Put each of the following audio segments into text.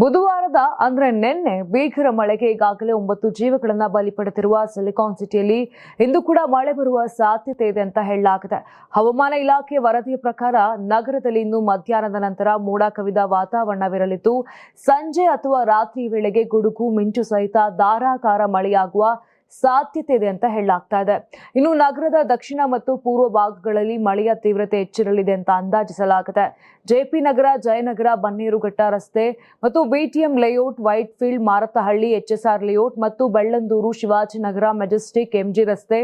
ಬುಧವಾರದ ಅಂದ್ರೆ ನಿನ್ನೆ ಭೀಕರ ಮಳೆಗೆ ಈಗಾಗಲೇ 9 ಜೀವಗಳನ್ನ ಬಲಿ ಪಡೆದಿರುವ ಸಿಲಿಕಾನ್ ಸಿಟಿಯಲ್ಲಿ ಇಂದು ಕೂಡ ಮಳೆ ಬರುವ ಸಾಧ್ಯತೆ ಇದೆ ಅಂತ ಹೇಳಲಾಗಿದೆ. ಹವಾಮಾನ ಇಲಾಖೆ ವರದಿಯ ಪ್ರಕಾರ ನಗರದಲ್ಲಿ ಇಂದು ಮಧ್ಯಾಹ್ನದ ನಂತರ ಮೋಡ ಕವಿದ ವಾತಾವರಣವಿರಲಿದ್ದು ಸಂಜೆ ಅಥವಾ ರಾತ್ರಿ ವೇಳೆಗೆ ಗುಡುಗು ಮಿಂಚು ಸಹಿತ ಧಾರಾಕಾರ ಮಳೆಯಾಗುವ ಸಾಧ್ಯತೆ ಇದೆ ಅಂತ ಹೇಳಲಾಗ್ತಾ ಇದೆ. ಇನ್ನು ನಗರದ ದಕ್ಷಿಣ ಮತ್ತು ಪೂರ್ವ ಭಾಗಗಳಲ್ಲಿ ಮಳೆಯ ತೀವ್ರತೆ ಹೆಚ್ಚಿರಲಿದೆ ಅಂತ ಅಂದಾಜಿಸಲಾಗಿದೆ. ಜೆಪಿ ನಗರ, ಜಯನಗರ, ಬನ್ನೇರುಘಟ್ಟ ರಸ್ತೆ ಮತ್ತು BTM layout, white field, Marathahalli, HSR layout ಮತ್ತು ಬೆಳ್ಳಂದೂರು, ಶಿವಾಜಿನಗರ, ಮೆಜೆಸ್ಟಿಕ್, ಎಂಜಿ ರಸ್ತೆ,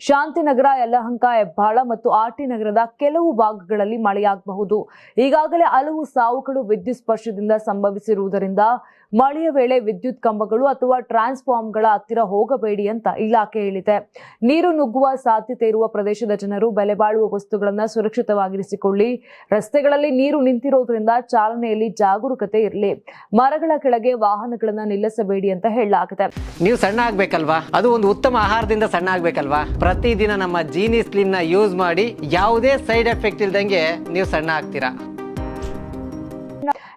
ಶಾಂತಿನಗರ, ಯಲಹಂಕ, ಹೆಬ್ಬಾಳ ಮತ್ತು ಆರ್ಟಿ ನಗರದ ಕೆಲವು ಭಾಗಗಳಲ್ಲಿ ಮಳೆಯಾಗಬಹುದು. ಈಗಾಗಲೇ ಹಲವು ಸಾವುಗಳು ವಿದ್ಯುತ್ ಸ್ಪರ್ಶದಿಂದ ಸಂಭವಿಸಿರುವುದರಿಂದ ಮಳೆಯ ವೇಳೆ ವಿದ್ಯುತ್ ಕಂಬಗಳು ಅಥವಾ ಟ್ರಾನ್ಸ್ಫಾರ್ಮರ್ಗಳ ಹತ್ತಿರ ಹೋಗಬೇಡಿ ಅಂತ ಇಲಾಖೆ ಹೇಳಿದೆ. ನೀರು ನುಗ್ಗುವ ಸಾಧ್ಯತೆ ಇರುವ ಪ್ರದೇಶದ ಜನರು ಬೆಲೆ ಬಾಳುವ ವಸ್ತುಗಳನ್ನು ಸುರಕ್ಷಿತವಾಗಿರಿಸಿಕೊಳ್ಳಿ. ರಸ್ತೆಗಳಲ್ಲಿ ನೀರು ನಿಂತಿರೋದ್ರಿಂದ ಚಾಲನೆಯಲ್ಲಿ ಜಾಗರೂಕತೆ ಇರಲಿ. ಮರಗಳ ಕೆಳಗೆ ವಾಹನಗಳನ್ನ ನಿಲ್ಲಿಸಬೇಡಿ ಅಂತ ಹೇಳಲಾಗಿದೆ. ನೀವು ಸಣ್ಣ ಆಗ್ಬೇಕಲ್ವಾ? ಅದು ಒಂದು ಉತ್ತಮ ಆಹಾರದಿಂದ ಸಣ್ಣ ಆಗ್ಬೇಕಲ್ವಾ? ಪ್ರತಿದಿನ ನಮ್ಮ ಜೀನಿ ಸ್ಲಿಮ್ ನ ಯೂಸ್ ಮಾಡಿ ಯಾವುದೇ ಸೈಡ್ ಎಫೆಕ್ಟ್ ಇಲ್ದಂಗೆ ನೀವು ಸಣ್ಣ ಆಗ್ತೀರಾ.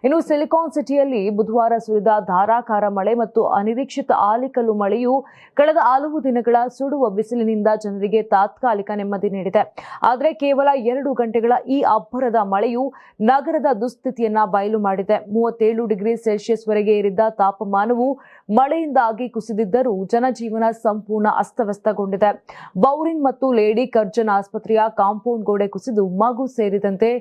ಇನ್ನು ಸಿಲಿಕಾನ್ ಸಿಟಿಯಲ್ಲಿ ಬುಧವಾರ ಸುರಿದ ಧಾರಾಕಾರ ಮಳೆ ಮತ್ತು ಅನಿರೀಕ್ಷಿತ ಆಲಿಕಲ್ಲು ಮಳೆಯು ಕಳೆದ ಹಲವು ದಿನಗಳ ಸುಡುವ ಬಿಸಿಲಿನಿಂದ ಜನರಿಗೆ ತಾತ್ಕಾಲಿಕ ನೆಮ್ಮದಿ ನೀಡಿದೆ. ಆದರೆ ಕೇವಲ 2 ಗಂಟೆಗಳ ಈ ಅಬ್ಬರದ ಮಳೆಯು ನಗರದ ದುಸ್ಥಿತಿಯನ್ನ ಬಯಲು ಮಾಡಿದೆ. 37 ಡಿಗ್ರಿ ಸೆಲ್ಸಿಯಸ್ ವರೆಗೆ ಏರಿದ್ದ ತಾಪಮಾನವು ಮಳೆಯಿಂದಾಗಿ ಕುಸಿದಿದ್ದರೂ ಜನಜೀವನ ಸಂಪೂರ್ಣ ಅಸ್ತವ್ಯಸ್ತಗೊಂಡಿದೆ. ಬೌರಿಂಗ್ ಮತ್ತು ಲೇಡಿ ಕರ್ಜನ್ ಆಸ್ಪತ್ರೆಯ ಕಾಂಪೌಂಡ್ ಗೋಡೆ ಕುಸಿದು ಮಗು ಸೇರಿದಂತೆ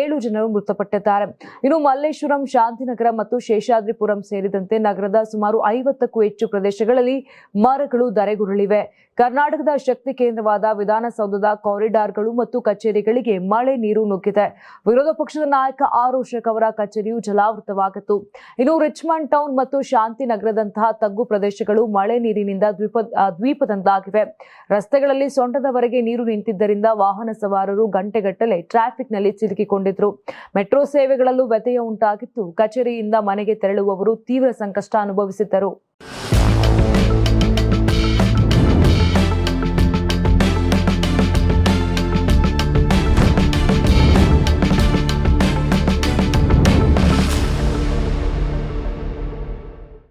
7 ಜನರು ಮೃತಪಟ್ಟಿದ್ದಾರೆ. ಇನ್ನು ಮಲ್ಲೇಶ್ವರಂ, ಶಾಂತಿನಗರ ಮತ್ತು ಶೇಷಾದ್ರಿಪುರಂ ಸೇರಿದಂತೆ ನಗರದ ಸುಮಾರು 50ಕ್ಕೂ ಹೆಚ್ಚು ಪ್ರದೇಶಗಳಲ್ಲಿ ಮರಗಳು ಧರೆಗುರುಳಿವೆ. ಕರ್ನಾಟಕದ ಶಕ್ತಿ ಕೇಂದ್ರವಾದ ವಿಧಾನಸೌಧದ ಕಾರಿಡಾರ್ಗಳು ಮತ್ತು ಕಚೇರಿಗಳಿಗೆ ಮಳೆ ನೀರು ನುಗ್ಗಿದೆ. ವಿರೋಧ ಪಕ್ಷದ ನಾಯಕ ಆರ್ ಅಶೋಕ್ ಅವರ ಕಚೇರಿಯು ಜಲಾವೃತವಾಗಿತ್ತು. ಇನ್ನು ರಿಚ್ಮಂಡ್ ಟೌನ್ ಮತ್ತು ಶಾಂತಿನಗರದಂತಹ ತಗ್ಗು ಪ್ರದೇಶಗಳು ಮಳೆ ನೀರಿನಿಂದ ದ್ವೀಪದಂತಾಗಿವೆ. ರಸ್ತೆಗಳಲ್ಲಿ ಸೊಂಟದವರೆಗೆ ನೀರು ನಿಂತಿದ್ದರಿಂದ ವಾಹನ ಸವಾರರು ಗಂಟೆಗಟ್ಟಲೆ ಟ್ರಾಫಿಕ್ನಲ್ಲಿ ಸಿಲುಕಿಕೊಂಡಿದ್ರು. ಮೆಟ್ರೋ ಸೇವೆಗಳಲ್ಲೂ ವ್ಯತ್ಯಯ ಉಂಟಾಗಿತ್ತು. ಕಚೇರಿಯಿಂದ ಮನೆಗೆ ತೆರಳುವವರು ತೀವ್ರ ಸಂಕಷ್ಟ ಅನುಭವಿಸಿದ್ದರು.